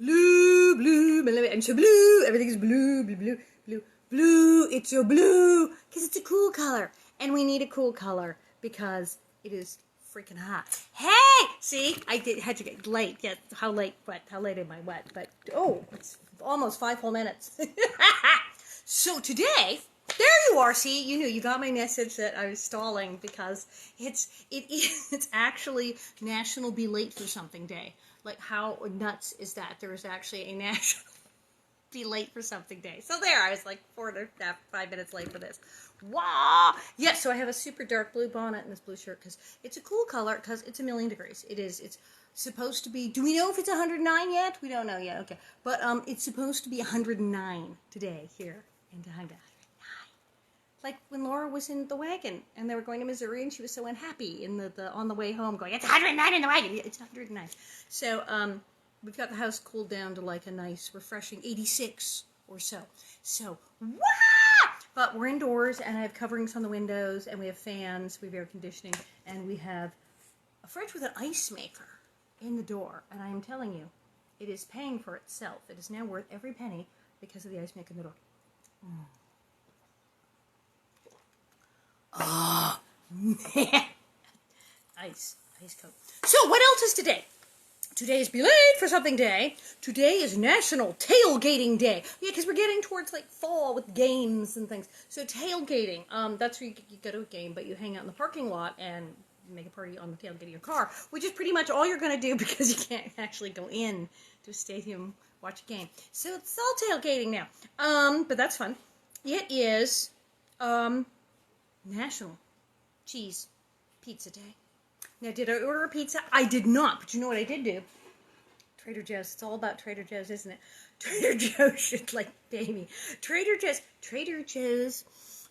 blue, blue, I'm so blue, everything is blue, blue, blue, blue, blue, it's so blue, because it's a cool color, and we need a cool color, because it is freaking hot. Hey! See? Had to get late. Yeah, how late am I wet? But, oh, it's almost 5 whole minutes. So today, there you are, see? You got my message that I was stalling, because it's actually National Be Late for Something Day. Like, how nuts is that? There is actually a National Be Late for Something Day. So there, I was like 5 minutes late for this. Wow! Yeah, so I have a super dark blue bonnet and this blue shirt because it's a cool color because it's 1,000,000 degrees. It is. It's supposed to be, do we know if it's 109 yet? We don't know yet, okay. But it's supposed to be 109 today here in Tahunga. Like when Laura was in the wagon and they were going to Missouri and she was so unhappy in on the way home going, it's 109 in the wagon. Yeah, it's 109. So we've got the house cooled down to like a nice, refreshing 86 or so. So, wow! But we're indoors and I have coverings on the windows and we have fans, we have air conditioning, and we have a fridge with an ice maker in the door. And I am telling you, it is paying for itself. It is now worth every penny because of the ice maker in the door. Oh, man. Ice coat. So, what else is today? Today is Be Late for Something Day. Today is National Tailgating Day. Yeah, because we're getting towards, like, fall with games and things. So, tailgating, that's where you go to a game, but you hang out in the parking lot and make a party on the tailgate of your car, which is pretty much all you're going to do because you can't actually go in to a stadium, watch a game. So, it's all tailgating now. But that's fun. It is, National Cheese Pizza Day. Now, did I order a pizza? I did not, but you know what I did do? Trader Joe's. It's all about Trader Joe's, isn't it? Trader Joe's should, like, pay me. Trader Joe's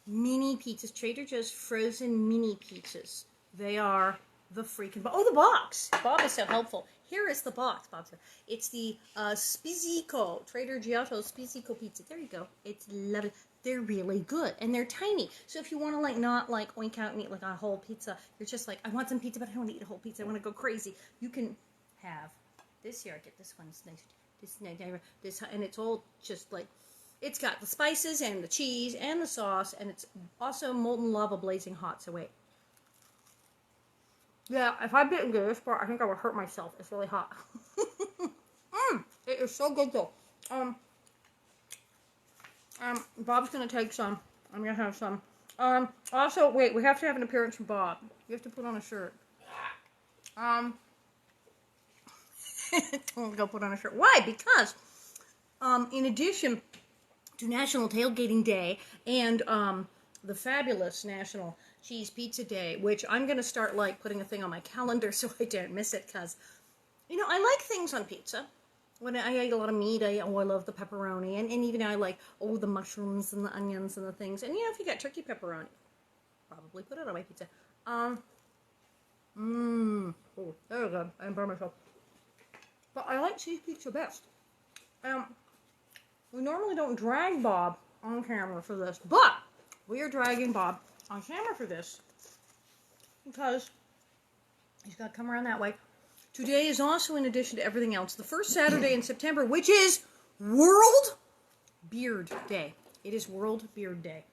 mini pizzas. Trader Joe's frozen mini pizzas. They are the freaking... Oh, the box. Bob is so helpful. Here is the box, Bob said. It's the Spizzico. Trader Giotto's Spizzico pizza. There you go. It's lovely. They're really good, and they're tiny. So if you want to, like, not, like, oink out and eat, like, a whole pizza, you're just like, I want some pizza, but I don't want to eat a whole pizza. I want to go crazy. You can have this here. I get this one. It's nice. This, and it's all just, like, it's got the spices and the cheese and the sauce, and it's also molten lava blazing hot. So wait. Yeah, if I bit into this part, I think I would hurt myself. It's really hot. It is so good, though. Bob's gonna take some. I'm gonna have some. Also, wait, we have to have an appearance from Bob. You have to put on a shirt. Don't go put on a shirt. Why? Because, in addition to National Tailgating Day and, the fabulous National Cheese Pizza Day, which I'm gonna start, like, putting a thing on my calendar so I don't miss it, because, you know, I like things on pizza. When I eat a lot of meat, I love the pepperoni, and even I like, the mushrooms and the onions and the things. And, you know, if you got turkey pepperoni, probably put it on my pizza. Oh, there we go. I burned myself. But I like cheese pizza best. We normally don't drag Bob on camera for this, but we are dragging Bob on camera for this because he's got to come around that way. Today is also, in addition to everything else, the first Saturday in September, which is World Beard Day. It is World Beard Day.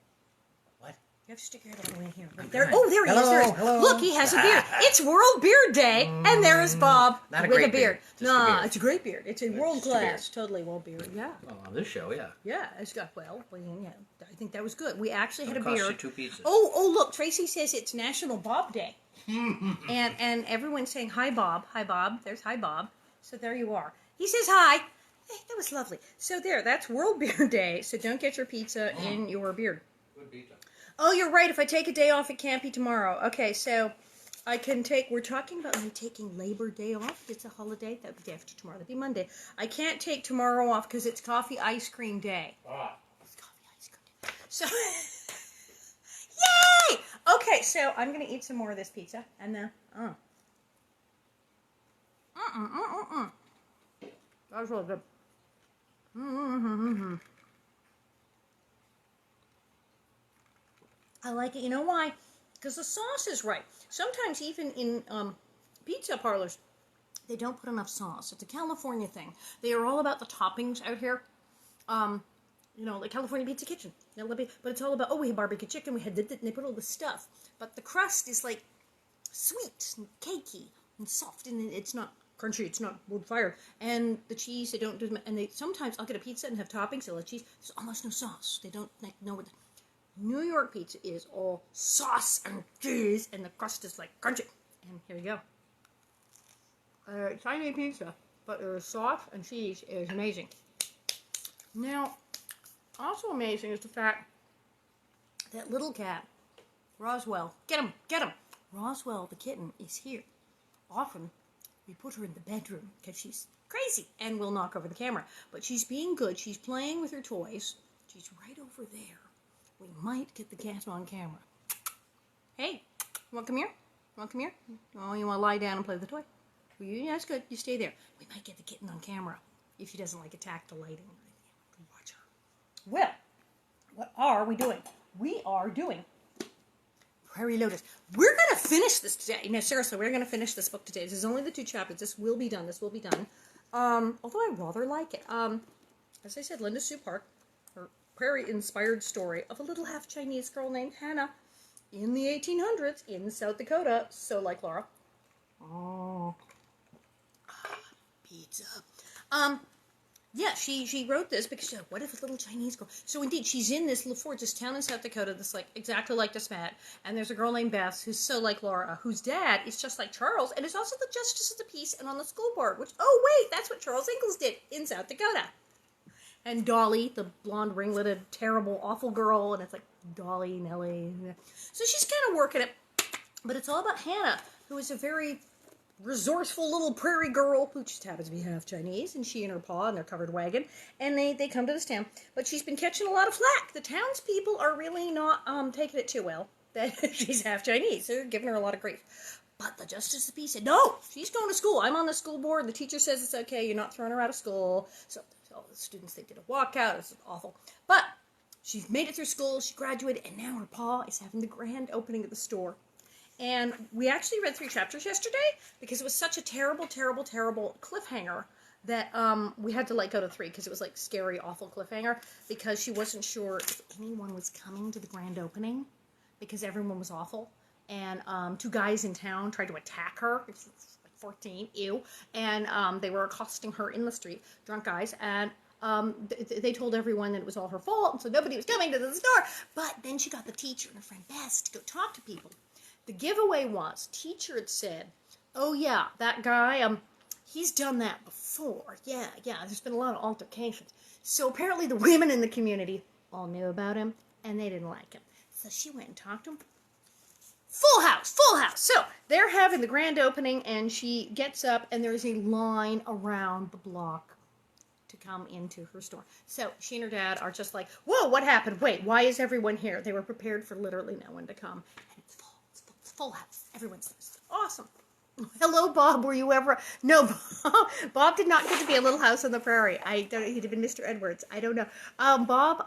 What? You have to stick your head all the way in here. Right there. Oh, there he is. There he is. Hello. Look, he has a beard. It's World Beard Day, and there is Bob with a beard. Nah, it's a great beard. It's a world-class, totally world beard. Yeah. Well, on this show, yeah. Yeah, it's got, yeah, I think that was good. We actually had a Cost beard. you 2 pieces. Oh, look, Tracy says it's National Bob Day. and everyone's saying, hi, Bob. Hi, Bob. There's hi, Bob. So there you are. He says hi. Hey, that was lovely. So there, that's World Beard Day. So don't get your pizza in your beard. Good pizza. Oh, you're right. If I take a day off, it can't be tomorrow. Okay, so I can take, we're talking about me taking Labor Day off. It's a holiday. That would be after tomorrow. That'd be Monday. I can't take tomorrow off because it's Coffee Ice Cream Day. It's Coffee Ice Cream Day. So... Yay! Okay, so I'm going to eat some more of this pizza, and then, that was really good. I like it. You know why? Because the sauce is right. Sometimes even in pizza parlors, they don't put enough sauce. It's a California thing. They are all about the toppings out here. Like California Pizza Kitchen. But it's all about, we had barbecue chicken, we had and they put all this stuff. But the crust is like sweet and cakey and soft, and it's not crunchy, it's not wood fired. And the cheese, they don't do, and they sometimes, I'll get a pizza and have toppings, they'll have cheese, there's almost no sauce. They don't know what New York pizza is all sauce and cheese, and the crust is like crunchy. And here you go. Chinese pizza, but the sauce and cheese is amazing. Now, also amazing is the fact that little cat, Roswell, get him! Roswell, the kitten, is here. Often, we put her in the bedroom because she's crazy and will knock over the camera. But she's being good. She's playing with her toys. She's right over there. We might get the cat on camera. Hey, you want to come here? Oh, you want to lie down and play with the toy? Well, yeah, that's good. You stay there. We might get the kitten on camera if she doesn't attack the lighting. Watch her. Well, what are we doing? We are doing Prairie Lotus. We're going to finish this today. No, seriously, we're going to finish this book today. This is only the 2 chapters. This will be done. Although I rather like it. As I said, Linda Sue Park, her prairie-inspired story of a little half-Chinese girl named Hannah in the 1800s in South Dakota. So like Laura. Oh. Pizza. Yeah, she wrote this because she's like, what if a little Chinese girl? So indeed, she's in this little fort, this town in South Dakota that's like exactly like this Matt. And there's a girl named Beth who's so like Laura, whose dad is just like Charles, and is also the justice of the peace and on the school board. Which, oh wait, that's what Charles Ingalls did in South Dakota. And Dolly, the blonde ringleted, terrible, awful girl, and it's like Dolly, Nellie. So she's kind of working it, but it's all about Hannah, who is a very resourceful little prairie girl who just happens to be half Chinese, and she and her pa and their covered wagon, and they come to this town. But she's been catching a lot of flack. The townspeople are really not taking it too well that she's half Chinese. They're giving her a lot of grief. But the Justice of the Peace said, no, she's going to school. I'm on the school board. The teacher says it's okay. You're not throwing her out of school. So all the students, they did a walkout. It was awful. But she made it through school. She graduated, and now her pa is having the grand opening of the store. And we actually read 3 chapters yesterday because it was such a terrible, terrible, terrible cliffhanger that we had to go to 3 because it was like scary, awful cliffhanger because she wasn't sure if anyone was coming to the grand opening because everyone was awful. And 2 guys in town tried to attack her. It's like 14, ew. And they were accosting her in the street, drunk guys. And they told everyone that it was all her fault, and so nobody was coming to the store. But then she got the teacher and her friend Bess to go talk to people. The giveaway was, teacher had said, oh yeah, that guy, he's done that before. Yeah, there's been a lot of altercations. So apparently the women in the community all knew about him, and they didn't like him. So she went and talked to him. Full house. So they're having the grand opening, and she gets up, and there's a line around the block to come into her store. So she and her dad are just like, whoa, what happened? Wait, why is everyone here? They were prepared for literally no one to come. And it's full. Full house. Everyone's awesome. Hello, Bob. Were you ever? No, Bob did not get to be a Little House on the Prairie. He'd have been Mr. Edwards. I don't know. Bob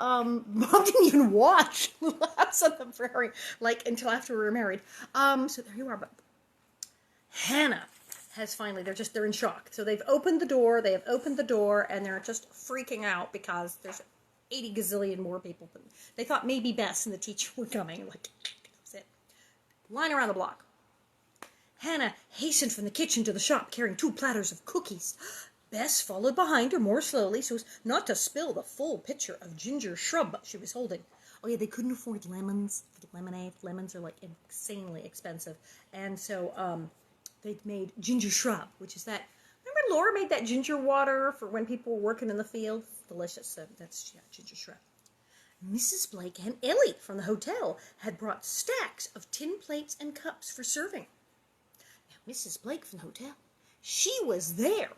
didn't even watch Little House on the Prairie until after we were married. So there you are. But Hannah has finally. They're in shock. So they've opened the door. And they're just freaking out because there's 80 gazillion more people. They thought maybe Bess and the teacher were coming. Line around the block. Hannah hastened from the kitchen to the shop, carrying 2 platters of cookies. Bess followed behind her more slowly, so as not to spill the full pitcher of ginger shrub she was holding. Oh yeah, they couldn't afford lemons for the lemonade. Lemons are insanely expensive. And so they made ginger shrub, which is that. Remember Laura made that ginger water for when people were working in the field? Delicious. So that's ginger shrub. Mrs. Blake and Ellie from the hotel had brought stacks of tin plates and cups for serving. Now, Mrs. Blake from the hotel, she was there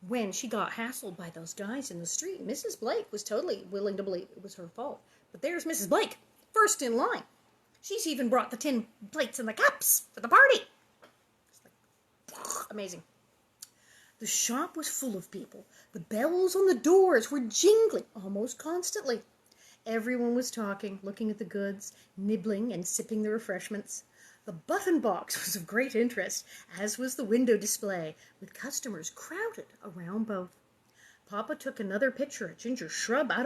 when she got hassled by those guys in the street. Mrs. Blake was totally willing to believe it was her fault. But there's Mrs. Blake, first in line. She's even brought the tin plates and the cups for the party. It's amazing. The shop was full of people. The bells on the doors were jingling almost constantly. Everyone was talking, looking at the goods, nibbling and sipping the refreshments. The button box was of great interest, as was the window display, with customers crowded around both. Papa took another picture at Ginger's shrub out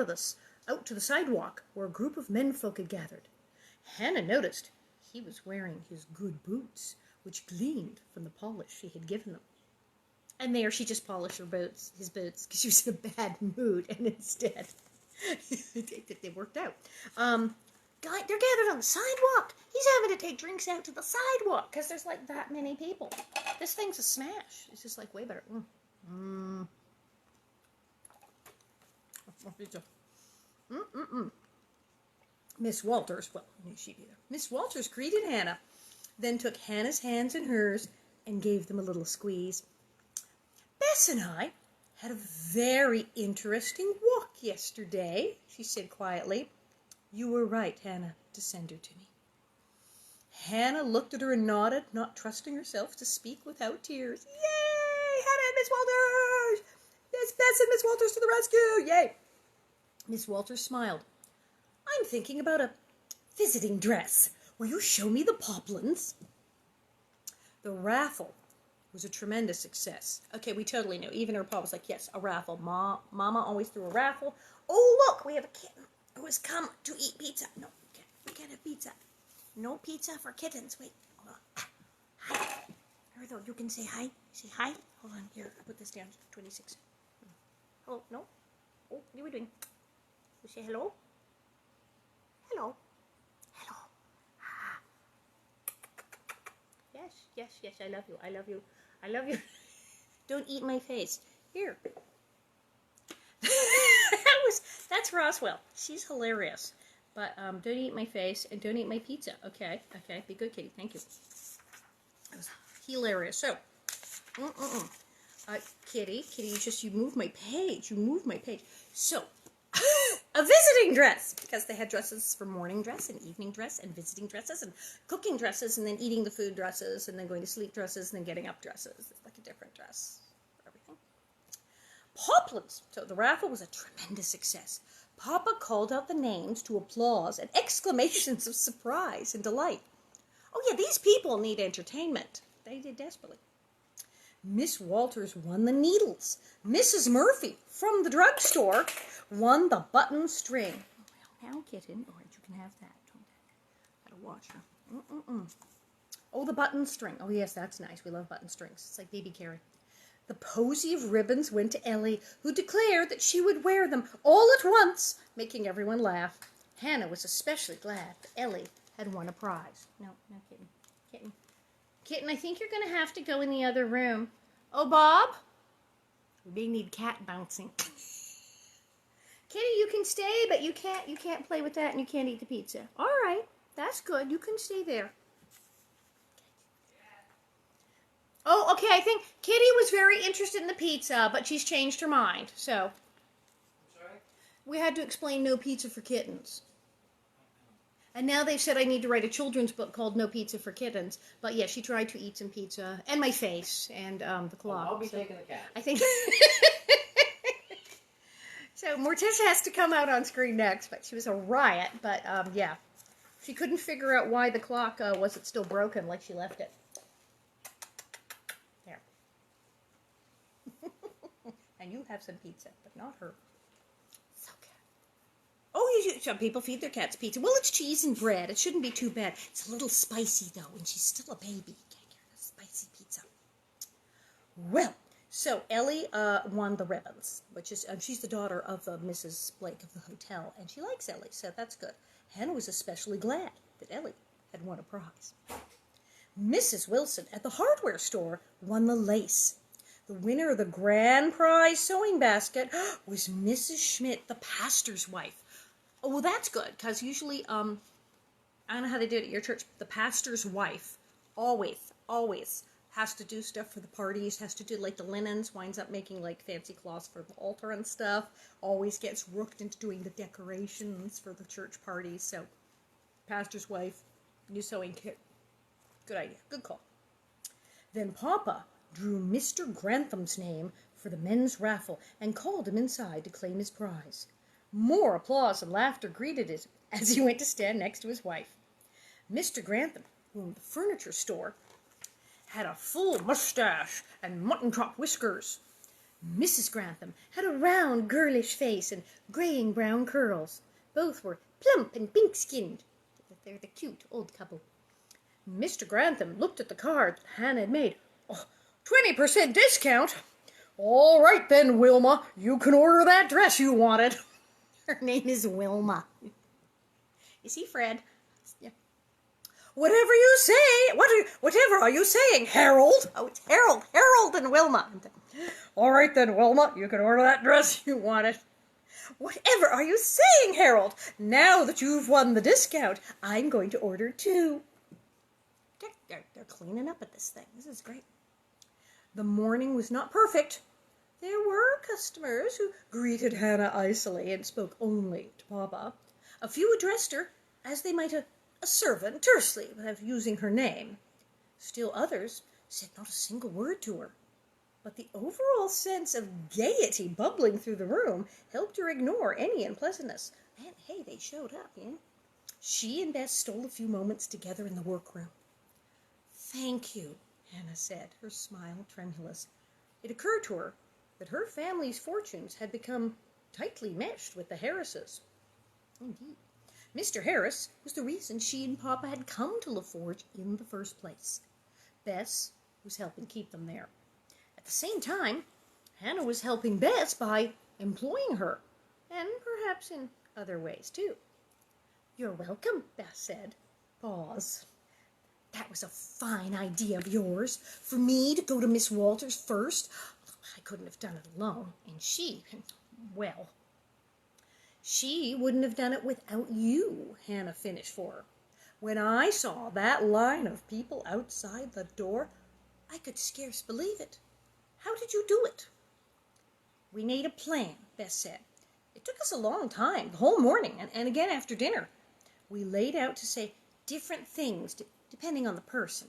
to the sidewalk, where a group of menfolk had gathered. Hannah noticed he was wearing his good boots, which gleamed from the polish she had given them. And there she just polished his boots, because she was in a bad mood, and instead they worked out. They're gathered on the sidewalk. He's having to take drinks out to the sidewalk because there's like that many people. This thing's a smash. It's just like way better. Miss Walters, well, I knew she'd be there. Miss Walters greeted Hannah, then took Hannah's hands in hers and gave them a little squeeze. Bess and I had a very interesting walk yesterday, she said quietly. You were right, Hannah, to send her to me. Hannah looked at her and nodded, not trusting herself to speak without tears. Yay! Hannah and Miss Walters! Yes, Bess and Miss Walters to the rescue! Yay! Miss Walters smiled. I'm thinking about a visiting dress. Will you show me the poplins? The raffle was a tremendous success. Okay, we totally knew. Even her pa was like, yes, a raffle. Mama always threw a raffle. Oh, look, we have a kitten who has come to eat pizza. No, we can't have pizza. No pizza for kittens. Wait, hold on. Hi. Here, though, you can say hi. Say hi. Hold on, here, I'll put this down. 26. Hello, no? Oh, what are we doing? You say hello? Hello. Hello. Ah. Yes, I love you. I love you. I love you. Don't eat my face. Here. That's Roswell. She's hilarious. But don't eat my face and don't eat my pizza. Okay. Be good, Kitty. Thank you. That was hilarious. So, Kitty, you moved my page. So, a visiting dress, because they had dresses for morning dress and evening dress and visiting dresses and cooking dresses and then eating the food dresses and then going to sleep dresses and then getting up dresses. It's like a different dress for everything. Poplins. So the raffle was a tremendous success. Papa called out the names to applause and exclamations of surprise and delight. Oh yeah, these people need entertainment. They did desperately. Miss Walters won the needles. Mrs. Murphy, from the drugstore, won the button string. Well, now, Kitten, all right, you can have that. Gotta watch her. Oh, the button string. Oh, yes, that's nice. We love button strings. It's like baby carry. The posy of ribbons went to Ellie, who declared that she would wear them all at once, making everyone laugh. Hannah was especially glad that Ellie had won a prize. No, Kitten. Kitten, I think you're going to have to go in the other room. Oh, Bob? We need cat bouncing. Kitty, you can stay, but you can't play with that and you can't eat the pizza. All right, that's good. You can stay there. Oh, okay, I think Kitty was very interested in the pizza, but she's changed her mind, so. I'm sorry? We had to explain no pizza for kittens. And now they've said I need to write a children's book called No Pizza for Kittens. But yeah, she tried to eat some pizza, and my face, and the clock. I'll be taking the cat. I think. So Morticia has to come out on screen next, but she was a riot. But yeah, she couldn't figure out why the clock wasn't still broken like she left it. There. And you have some pizza, but not her. So good. Oh, some people feed their cats pizza. Well, it's cheese and bread. It shouldn't be too bad. It's a little spicy, though, and she's still a baby. Can't get her a spicy pizza. Well, so Ellie won the ribbons, which is she's the daughter of Mrs. Blake of the hotel, and she likes Ellie, so that's good. Hannah was especially glad that Ellie had won a prize. Mrs. Wilson at the hardware store won the lace. The winner of the grand prize sewing basket was Mrs. Schmidt, the pastor's wife. Oh, well, that's good, because usually, I don't know how they do it at your church, the pastor's wife always has to do stuff for the parties, has to do, like, the linens, winds up making, like, fancy cloths for the altar and stuff, always gets rooked into doing the decorations for the church parties, so, pastor's wife, new sewing kit. Good idea. Good call. Then Papa drew Mr. Grantham's name for the men's raffle and called him inside to claim his prize. More applause and laughter greeted him as he went to stand next to his wife. Mr. Grantham who owned the furniture store, had a full mustache and mutton-chop whiskers. Mrs. Grantham had a round, girlish face and graying brown curls. Both were plump and pink-skinned. They're the cute old couple. Mr. Grantham looked at the card that Hannah had made. Oh, 20% discount? All right then, Wilma, you can order that dress you wanted. Her name is Wilma. You see, Fred? Yeah. Whatever you say. Whatever are you saying, Harold? Oh, it's Harold. Harold and Wilma. All right then, Wilma, you can order that dress you wanted. Whatever are you saying, Harold? Now that you've won the discount, I'm going to order too. They're cleaning up at this thing. This is great. The morning was not perfect. There were customers who greeted Hannah icily and spoke only to Papa. A few addressed her as they might a servant tersely without using her name. Still others said not a single word to her. But the overall sense of gaiety bubbling through the room helped her ignore any unpleasantness. And hey, they showed up, yeah? She and Bess stole a few moments together in the workroom. Thank you, Hannah said, her smile tremulous. It occurred to her that her family's fortunes had become tightly meshed with the Harrises. Indeed. Mr. Harris was the reason she and Papa had come to LaForge in the first place. Bess was helping keep them there. At the same time, Hannah was helping Bess by employing her, and perhaps in other ways, too. You're welcome, Bess said. Pause. That was a fine idea of yours, for me to go to Miss Walters first. I couldn't have done it alone, and she wouldn't have done it without you, Hannah finished for her. When I saw that line of people outside the door, I could scarce believe it. How did you do it? We made a plan, Bess said. It took us a long time, the whole morning, and again after dinner. We laid out to say different things depending on the person.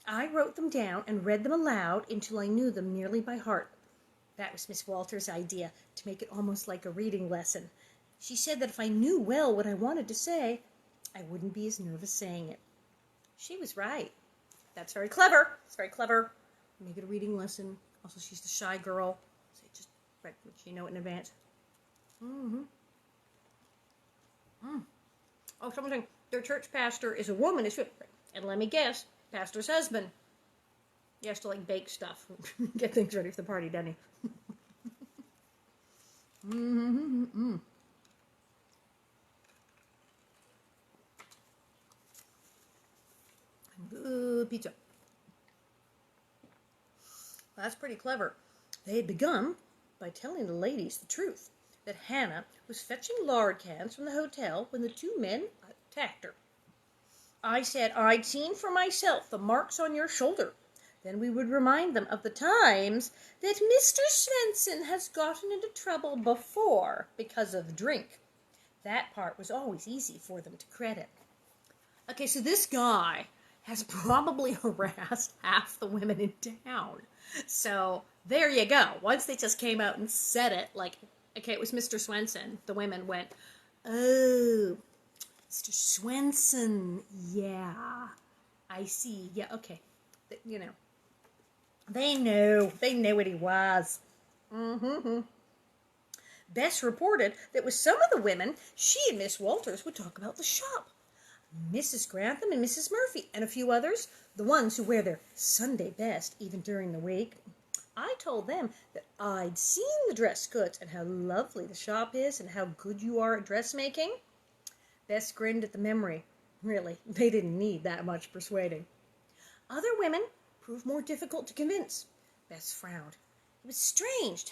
I wrote them down and read them aloud until I knew them nearly by heart. That was Miss Walters' idea, to make it almost like a reading lesson. She said that if I knew well what I wanted to say, I wouldn't be as nervous saying it. She was right. That's very clever. It's very clever. Make it a reading lesson. Also, she's the shy girl. So just right, you know it in advance. Oh, something. Their church pastor is a woman. And let me guess, pastor's husband. He has to like bake stuff, get things ready for the party, doesn't he? Good pizza. Well, that's pretty clever. They had begun by telling the ladies the truth, that Hannah was fetching lard cans from the hotel when the two men attacked her. I said I'd seen for myself the marks on your shoulder. Then we would remind them of the times that Mr. Swenson has gotten into trouble before because of drink. That part was always easy for them to credit. Okay, so this guy has probably harassed half the women in town. So there you go. Once they just came out and said it, like, okay, it was Mr. Swenson, the women went, oh, Mr. Swenson, yeah, I see, yeah, okay, you know, they knew what he was. Bess reported that with some of the women, she and Miss Walters would talk about the shop. Mrs. Grantham and Mrs. Murphy, and a few others, the ones who wear their Sunday best even during the week. I told them that I'd seen the dress goods and how lovely the shop is and how good you are at dressmaking. Bess grinned at the memory. Really, they didn't need that much persuading. Other women proved more difficult to convince. Bess frowned. It was strange.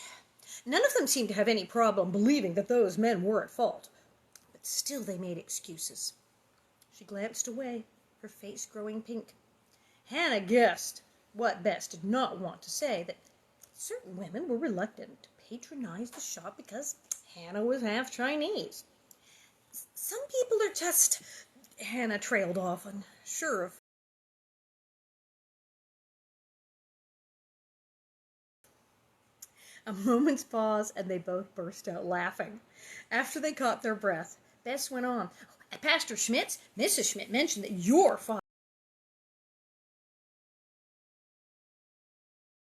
None of them seemed to have any problem believing that those men were at fault. But still they made excuses. She glanced away, her face growing pink. Hannah guessed what Bess did not want to say, that certain women were reluctant to patronize the shop because Hannah was half Chinese. Some people are just... Hannah trailed off, unsure of... A moment's pause, and they both burst out laughing. After they caught their breath, Bess went on. At Pastor Schmidt's, Mrs. Schmidt mentioned that your father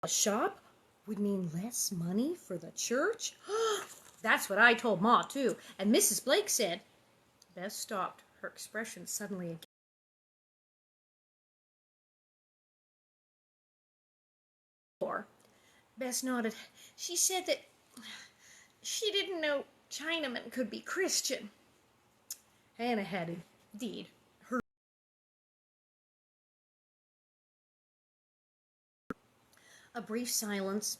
A shop would mean less money for the church? That's what I told Ma, too. And Mrs. Blake said, Bess stopped, her expression suddenly again. Bess nodded. She said that she didn't know Chinamen could be Christian. Hannah had indeed heard. A brief silence.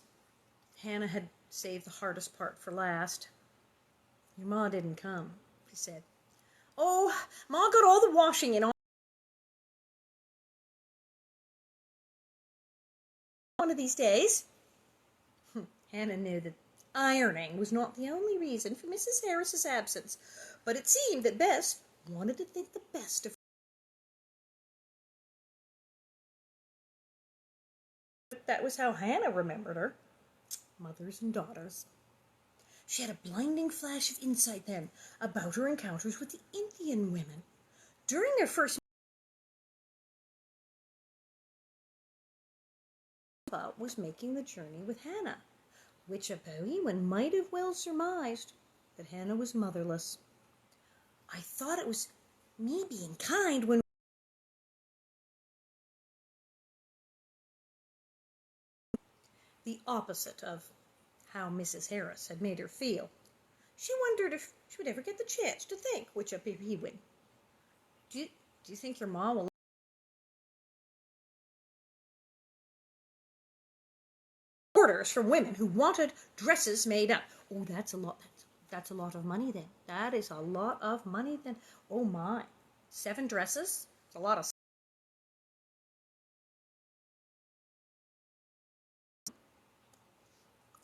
Hannah had saved the hardest part for last. Your Ma didn't come, she said. Oh, Ma got all the washing in on one of these days. Hannah knew that ironing was not the only reason for Mrs. Harris's absence, but it seemed that Bess wanted to think the best of her. That was how Hannah remembered her. Mothers and daughters. She had a blinding flash of insight then about her encounters with the Indian women. During their first was making the journey with Hannah, which a Bohemian might have well surmised that Hannah was motherless. I thought it was me being kind when the opposite of how Mrs. Harris had made her feel. She wondered if she would ever get the chance to think which a Bohemian. Do you think your mom will orders from women who wanted dresses made up? Oh, that's a lot. That's a lot of money then. That is a lot of money then. Oh my. 7 dresses? It's a lot of.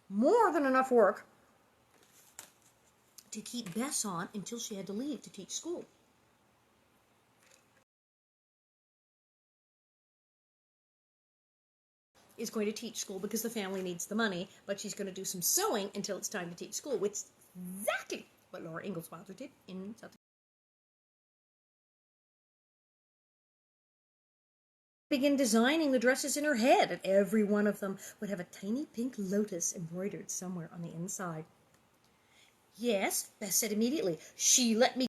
More than enough work to keep Bess on until she had to leave to teach school. Is going to teach school because the family needs the money, but she's going to do some sewing until it's time to teach school, which is exactly what Laura Ingalls Wilder did in South. Begin designing the dresses in her head, and every one of them would have a tiny pink lotus embroidered somewhere on the inside. Yes, Bess said immediately. She let me.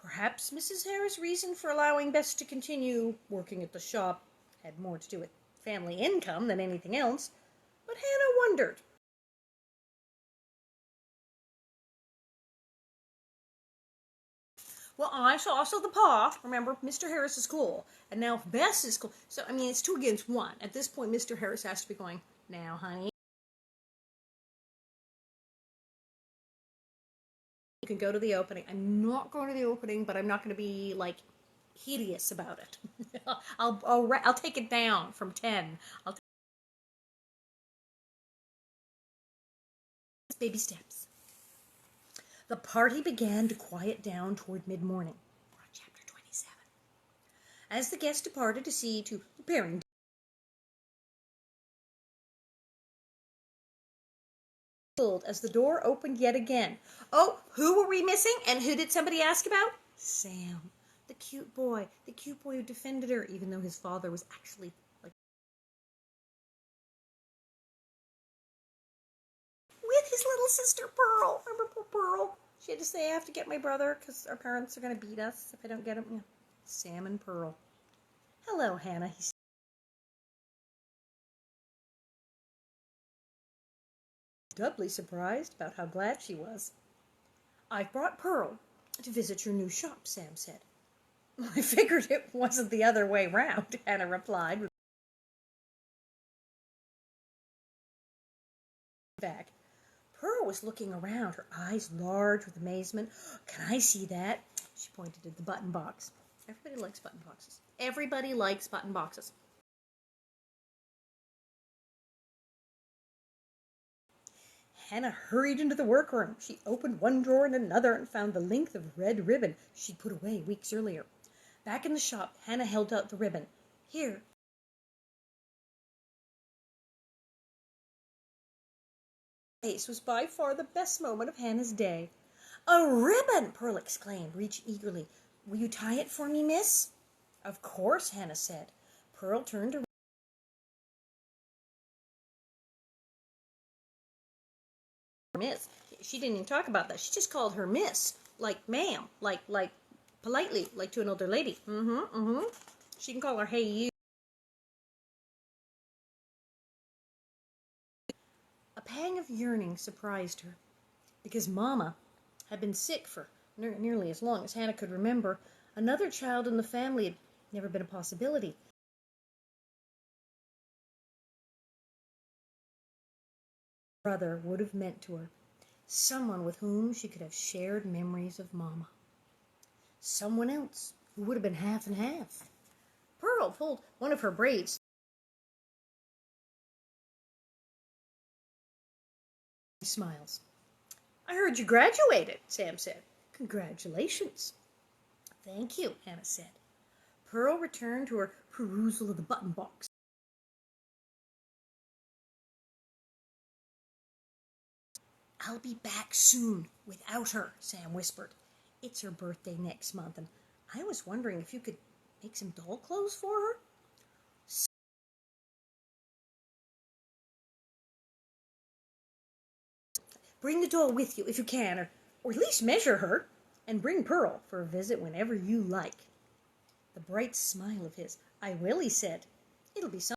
Perhaps Mrs. Harris' reason for allowing Bess to continue working at the shop had more to do with family income than anything else, but Hannah wondered. Well, I saw also the paw. Remember, Mr. Harris is cool. And now Bess is cool. So, I mean, it's 2 against 1. At this point, Mr. Harris has to be going, now, honey. You can go to the opening. I'm not going to the opening, but I'm not going to be, like, hideous about it. I'll take it down from 10. Baby steps. The party began to quiet down toward mid-morning. We're on chapter 27. As the guests departed to see to preparing as the door opened yet again. Oh, who were we missing? And who did somebody ask about? Sam, the cute boy who defended her, even though his father was actually like with his little sister Pearl. Remember poor Pearl? She had to say, I have to get my brother because our parents are going to beat us if I don't get him. Yeah. Sam and Pearl. Hello, Hannah, he said. Doubly surprised about how glad she was. I've brought Pearl to visit your new shop, Sam said. I figured it wasn't the other way round, Hannah replied. Back. Pearl was looking around, her eyes large with amazement. Can I see that? She pointed at the button box. Everybody likes button boxes. Everybody likes button boxes. Hannah hurried into the workroom. She opened one drawer and another and found the length of red ribbon she'd put away weeks earlier. Back in the shop, Hannah held out the ribbon. Here. This was by far the best moment of Hannah's day. A ribbon! Pearl exclaimed, reaching eagerly. Will you tie it for me, miss? Of course, Hannah said. Pearl turned to Miss. She didn't even talk about that. She just called her Miss, like ma'am, like politely, like to an older lady. She can call her hey you. A pang of yearning surprised her, because Mama had been sick for nearly as long as Hannah could remember. Another child in the family had never been a possibility. Brother would have meant to her. Someone with whom she could have shared memories of Mama. Someone else who would have been half and half. Pearl pulled one of her braids. Smiles. I heard you graduated, Sam said. Congratulations. Thank you, Hannah said. Pearl returned to her perusal of the button box. I'll be back soon without her, Sam whispered. It's her birthday next month, and I was wondering if you could make some doll clothes for her. Bring the doll with you if you can, or at least measure her, and bring Pearl for a visit whenever you like. The bright smile of his. I will, he said. It'll be something.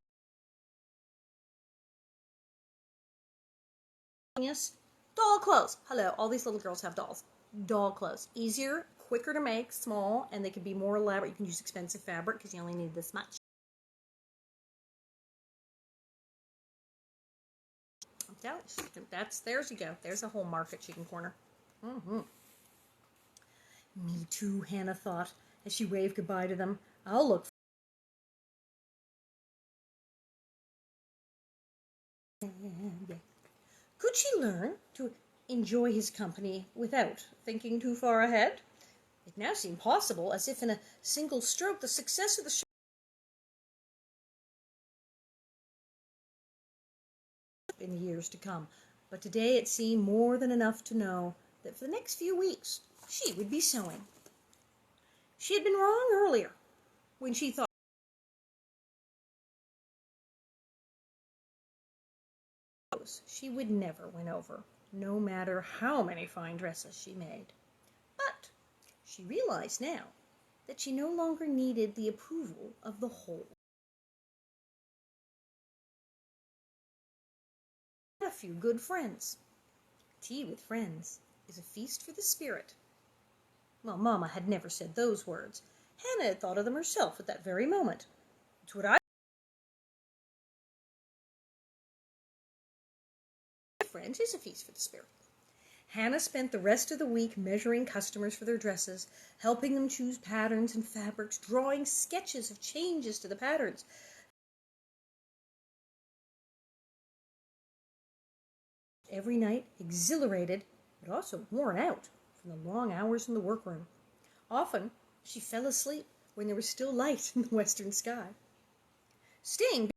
Yes. Doll clothes. Hello, all these little girls have dolls. Doll clothes. Easier, quicker to make, small, and they can be more elaborate. You can use expensive fabric because you only need this much. There's you go. There's a whole market she can corner. Me too, Hannah thought, as she waved goodbye to them. I'll look. Could she learn to enjoy his company without thinking too far ahead? It now seemed possible, as if in a single stroke, the success of the show in the years to come. But today it seemed more than enough to know that for the next few weeks she would be sewing. She had been wrong earlier when she thought she would never win over, no matter how many fine dresses she made. But she realized now that she no longer needed the approval of the whole. A few good friends. Tea with friends is a feast for the spirit. Well, Mama had never said those words. Hannah had thought of them herself at that very moment. It's what I friends is a feast for the spirit. Hannah spent the rest of the week measuring customers for their dresses, helping them choose patterns and fabrics, drawing sketches of changes to the patterns. Every night, exhilarated, but also worn out from the long hours in the workroom. Often, she fell asleep when there was still light in the western sky. Staying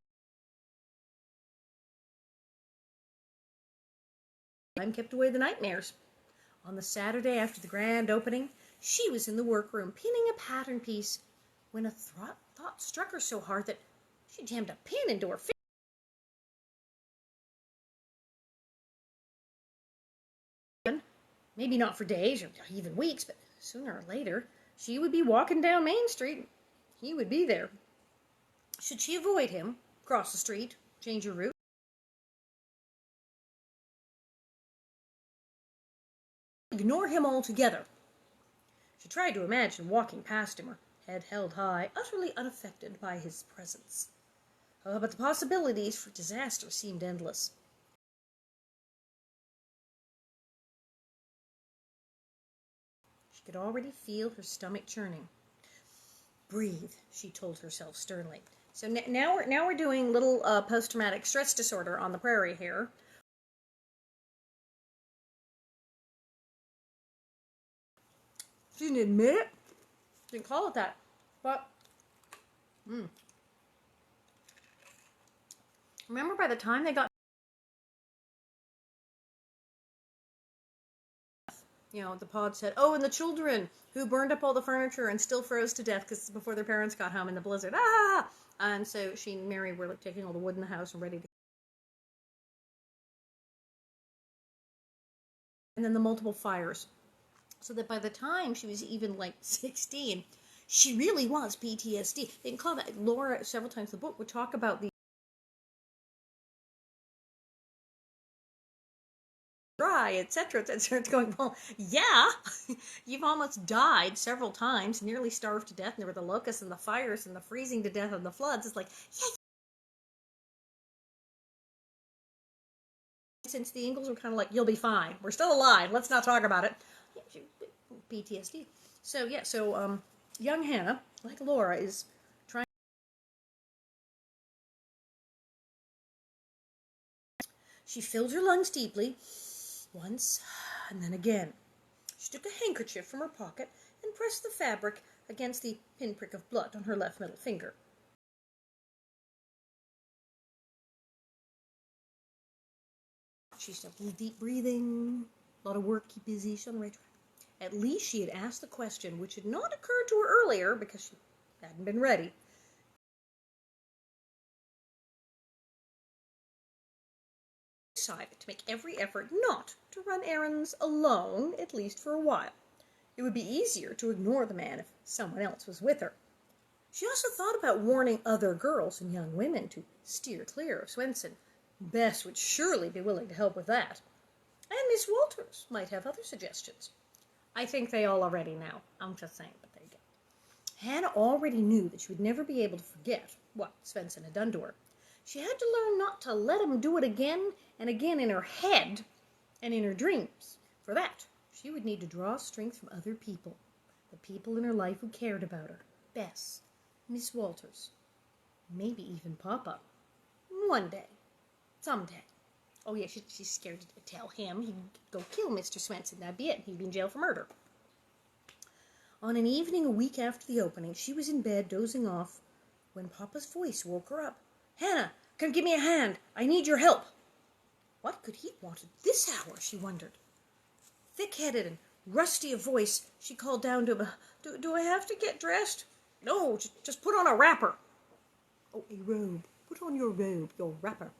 time kept away the nightmares. On the Saturday after the grand opening, she was in the workroom pinning a pattern piece when a thought struck her so hard that she jammed a pin into her finger. Maybe not for days or even weeks, but sooner or later, she would be walking down Main Street. He would be there. Should she avoid him, cross the street, change her route? Ignore him altogether. She tried to imagine walking past him, her head held high, utterly unaffected by his presence. But the possibilities for disaster seemed endless. She could already feel her stomach churning. Breathe, she told herself sternly. So now we're doing little post-traumatic stress disorder on the prairie here. She didn't admit it. Didn't call it that. But remember, by the time they got The pod said, oh, and the children who burned up all the furniture and still froze to death because before their parents got home in the blizzard. Ah! And so she and Mary were taking all the wood in the house and ready to. And then the multiple fires. So that by the time she was even 16, she really was PTSD. They can call that. Laura, several times in the book, would talk about the dry, etc., etc. It's going, well, yeah, you've almost died several times, nearly starved to death, and there were the locusts and the fires and the freezing to death and the floods. It's like, yeah. Since the Ingalls were kind of like, you'll be fine. We're still alive. Let's not talk about it. PTSD. So, young Hannah, like Laura, is trying. She filled her lungs deeply, once, and then again. She took a handkerchief from her pocket and pressed the fabric against the pinprick of blood on her left middle finger. She's done deep breathing, a lot of work, keep busy, she's on the right track. At least she had asked the question, which had not occurred to her earlier because she hadn't been ready. Decided to make every effort not to run errands alone, at least for a while. It would be easier to ignore the man if someone else was with her. She also thought about warning other girls and young women to steer clear of Swenson. Bess would surely be willing to help with that. And Miss Walters might have other suggestions. I think they all already know. I'm just saying, but there you go. Hannah already knew that she would never be able to forget what Swenson had done to her. She had to learn not to let him do it again and again in her head and in her dreams. For that, she would need to draw strength from other people, the people in her life who cared about her. Bess, Miss Walters, maybe even Papa. One day. Someday. Oh, yeah, she's scared to tell him. He'd go kill Mr. Swenson. That'd be it. He'd be in jail for murder. On an evening a week after the opening, she was in bed dozing off when Papa's voice woke her up. Hannah, come give me a hand. I need your help. What could he want at this hour, she wondered. Thick-headed and rusty of voice, she called down to him, Do I have to get dressed? No, just put on a wrapper. Oh, a robe. Put on your robe, your wrapper.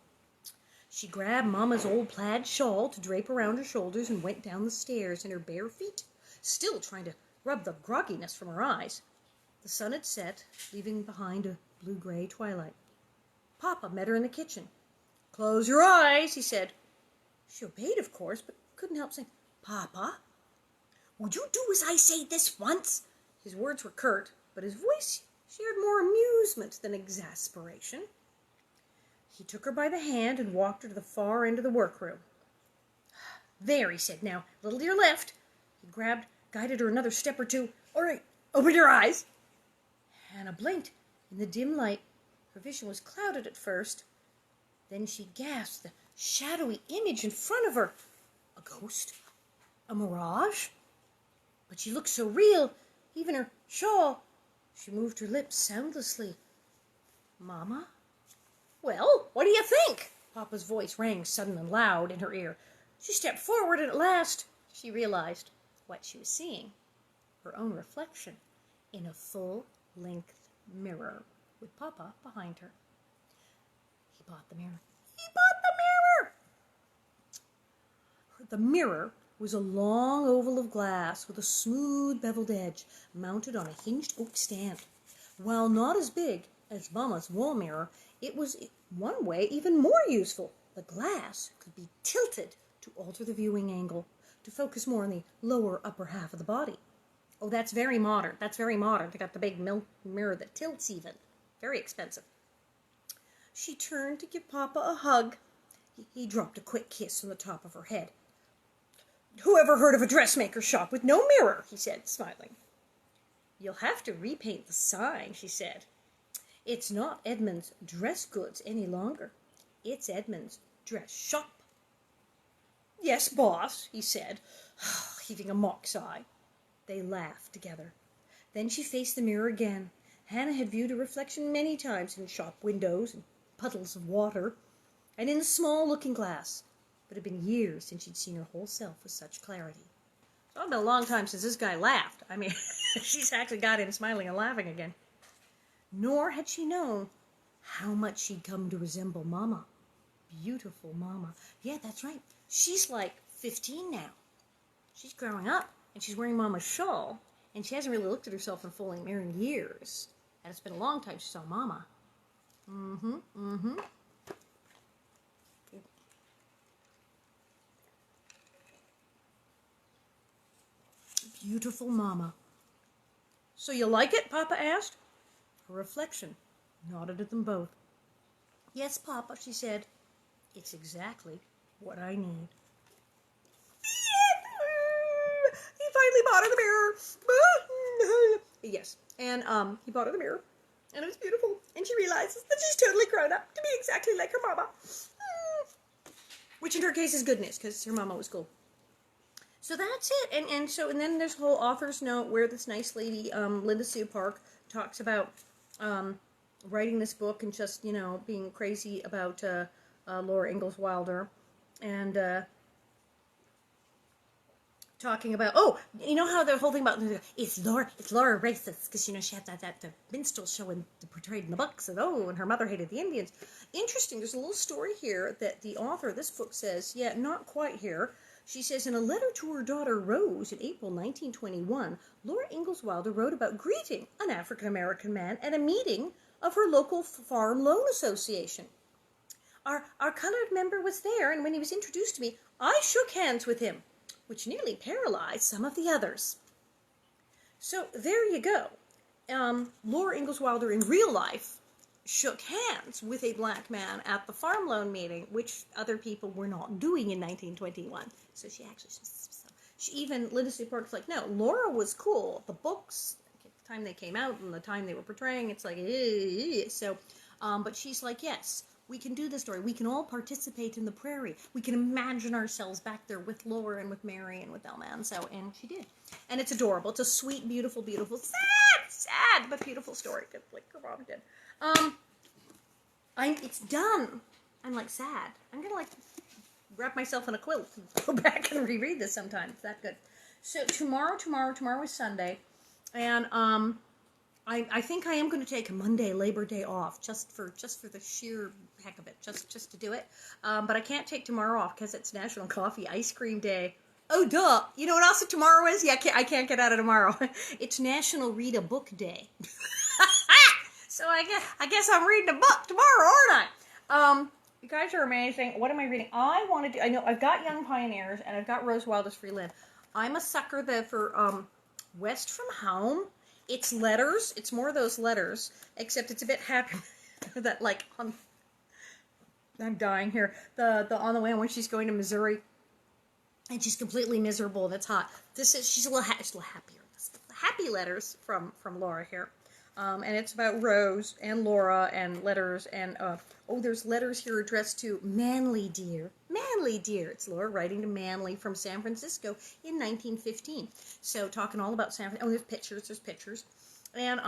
She grabbed Mama's old plaid shawl to drape around her shoulders and went down the stairs in her bare feet, still trying to rub the grogginess from her eyes. The sun had set, leaving behind a blue-gray twilight. Papa met her in the kitchen. Close your eyes, he said. She obeyed, of course, but couldn't help saying, Papa, would you do as I say this once? His words were curt, but his voice shared more amusement than exasperation. He took her by the hand and walked her to the far end of the workroom. There, he said, now, a little to your left. He guided her another step or two. All right, open your eyes. Hannah blinked. In the dim light, her vision was clouded at first. Then she gasped, the shadowy image in front of her. A ghost? A mirage? But she looked so real, even her shawl. She moved her lips soundlessly. Mama? Well, what do you think? Papa's voice rang sudden and loud in her ear. She stepped forward, and at last she realized what she was seeing. Her own reflection in a full-length mirror with Papa behind her. He bought the mirror. He bought the mirror! The mirror was a long oval of glass with a smooth beveled edge mounted on a hinged oak stand. While not as big as Mama's wall mirror, it was, in one way, even more useful. The glass could be tilted to alter the viewing angle, to focus more on the lower upper half of the body. Oh, that's very modern. That's very modern. They got the big mirror that tilts even. Very expensive. She turned to give Papa a hug. He dropped a quick kiss on the top of her head. Who ever heard of a dressmaker's shop with no mirror? He said, smiling. You'll have to repaint the sign, she said. It's not Edmund's Dress Goods any longer. It's Edmund's Dress Shop. Yes, boss, he said, heaving a mock sigh. They laughed together. Then she faced the mirror again. Hannah had viewed her reflection many times in shop windows and puddles of water, and in the small looking-glass, but it had been years since she'd seen her whole self with such clarity. It's been a long time since this guy laughed. I mean, she's actually got him smiling and laughing again. Nor had she known how much she'd come to resemble Mama. Beautiful Mama. Yeah, that's right. She's like 15 now. She's growing up, and she's wearing Mama's shawl, and she hasn't really looked at herself in a full mirror in years. And it's been a long time she saw Mama. Beautiful Mama. So you like it? Papa asked. Her reflection nodded at them both. Yes, Papa, she said. It's exactly what I need. He finally bought her the mirror. Yes, and he bought her the mirror, and it was beautiful. And she realizes that she's totally grown up to be exactly like her mama, which in her case is good news because her mama was cool. So that's it, and then there's a whole author's note where this nice lady, Linda Sue Park, talks about writing this book and just being crazy about Laura Ingalls Wilder, and talking about you know how the whole thing about it's Laura racist because she had that minstrel show portrayed in the books, and and her mother hated the Indians. Interesting. There's a little story here that the author of this book says, not quite here. She says, in a letter to her daughter Rose in April 1921, Laura Ingalls Wilder wrote about greeting an African-American man at a meeting of her local farm loan association. Our colored member was there, and when he was introduced to me, I shook hands with him, which nearly paralyzed some of the others. So there you go. Laura Ingalls Wilder in real life shook hands with a black man at the farm loan meeting, which other people were not doing in 1921. So Linda Sue Park's like, no, Laura was cool. The books, at the time they came out and the time they were portraying, it's like, so, but she's like, yes, we can do this story. We can all participate in the prairie. We can imagine ourselves back there with Laura and with Mary and with Elma. And she did. And it's adorable. It's a sweet, beautiful, beautiful, sad, but beautiful story. Just like her mom did. It's done. I'm like sad. I'm going to wrap myself in a quilt and go back and reread this sometime. It's that good. So tomorrow is Sunday. And, I think I am going to take Monday, Labor Day off, just for the sheer heck of it, just to do it. But I can't take tomorrow off because it's National Coffee Ice Cream Day. Oh, duh! You know what else tomorrow is? Yeah, I can't get out of tomorrow. It's National Read a Book Day. So I guess I'm reading a book tomorrow, aren't I? You guys are amazing. What am I reading? I know I've got Young Pioneers and I've got Rose Wilder's Free Lynn. I'm a sucker for West from Home. It's letters. It's more of those letters, except it's a bit happy that I'm dying here. The on the way when she's going to Missouri, and she's completely miserable. That's hot. She's a little happier. Happy letters from Laura here, and it's about Rose and Laura and letters and there's letters here addressed to Manly dear. Manly dear. It's Laura writing to Manly from San Francisco in 1915. So talking all about San Francisco. There's pictures. And,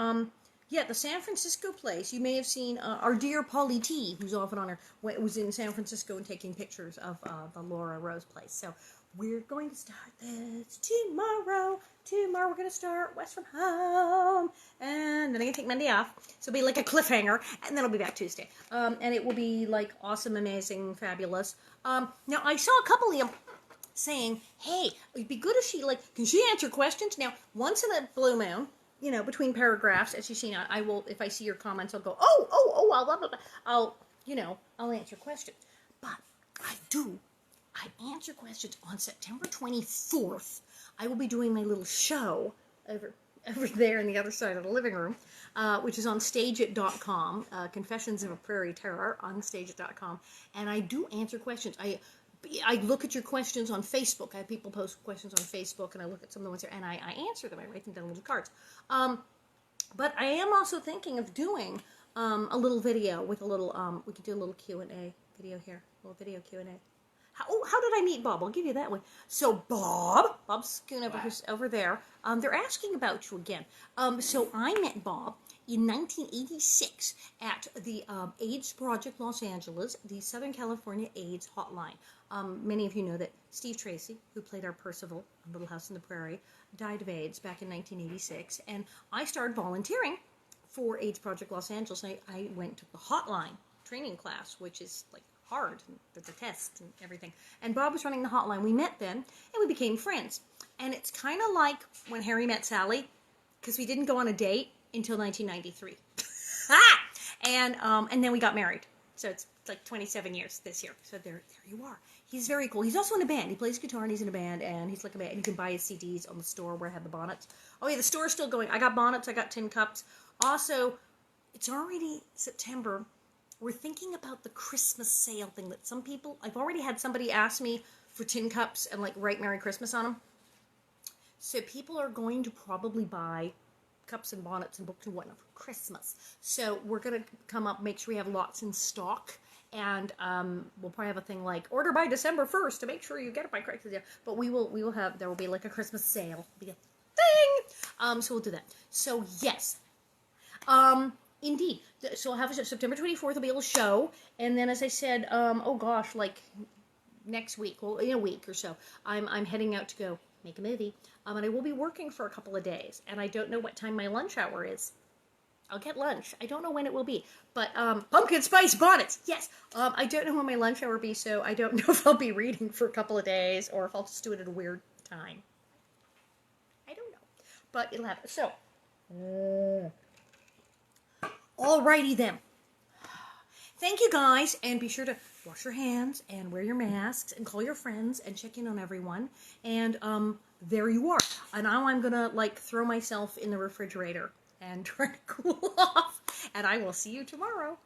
the San Francisco place, you may have seen our dear Polly T, who's often on her, was in San Francisco and taking pictures of the Laura Rose place. So we're going to start this tomorrow. Tomorrow we're going to start West from Home. And then I'm going to take Monday off. So it'll be like a cliffhanger. And then I'll be back Tuesday. And it will be awesome, amazing, fabulous. Now I saw a couple of them saying, hey, it'd be good if she, can she answer questions? Now, once in a blue moon, between paragraphs, as you've seen, I will, if I see your comments, I'll go, I'll answer questions. But I answer questions on September 24th. I will be doing my little show over there in the other side of the living room, which is on stageit.com, Confessions of a Prairie Terror on stageit.com, and I do answer questions. I look at your questions on Facebook. I have people post questions on Facebook, and I look at some of the ones there, and I answer them. I write them down in little cards. But I am also thinking of doing a little video with a little, we could do a little Q&A video here, a little video Q&A. How did I meet Bob? I'll give you that one. So Bob's scoon over there. They're asking about you again. So I met Bob in 1986 at the AIDS Project Los Angeles, the Southern California AIDS Hotline. Many of you know that Steve Tracy, who played our Percival on Little House on the Prairie, died of AIDS back in 1986, and I started volunteering for AIDS Project Los Angeles. I went to the hotline training class, which is like hard, and there's a test and everything. And Bob was running the hotline. We met then, and we became friends. And it's kind of like when Harry met Sally, because we didn't go on a date until 1993. And then we got married. So it's like 27 years this year. So there you are. He's very cool. He's also in a band. He plays guitar and he's in a band, and he's like a band. And you can buy his CDs on the store where I have the bonnets. Oh yeah, the store's still going. I got bonnets. I got tin cups. Also, it's already September. We're thinking about the Christmas sale thing that some people, I've already had somebody ask me for tin cups and like write Merry Christmas on them. So people are going to probably buy cups and bonnets and books and whatnot for Christmas. So we're going to come up, make sure we have lots in stock. And we'll probably have a thing like order by December 1st to make sure you get it by Christmas. Yeah. But we will have, there will be like a Christmas sale. It'll be a thing. So we'll do that. So yes. Indeed. So I'll have September 24th, there'll be a little show. And then, as I said, oh gosh, like next week, well, in a week or so, I'm heading out to go make a movie. And I will be working for a couple of days. And I don't know what time my lunch hour is. I'll get lunch. I don't know when it will be. But, pumpkin spice bonnets! Yes! I don't know when my lunch hour will be, so I don't know if I'll be reading for a couple of days or if I'll just do it at a weird time. I don't know. But it'll happen. So, alrighty then. Thank you guys, and be sure to wash your hands and wear your masks and call your friends and check in on everyone. And there you are. And now I'm gonna like throw myself in the refrigerator and try to cool off. And I will see you tomorrow.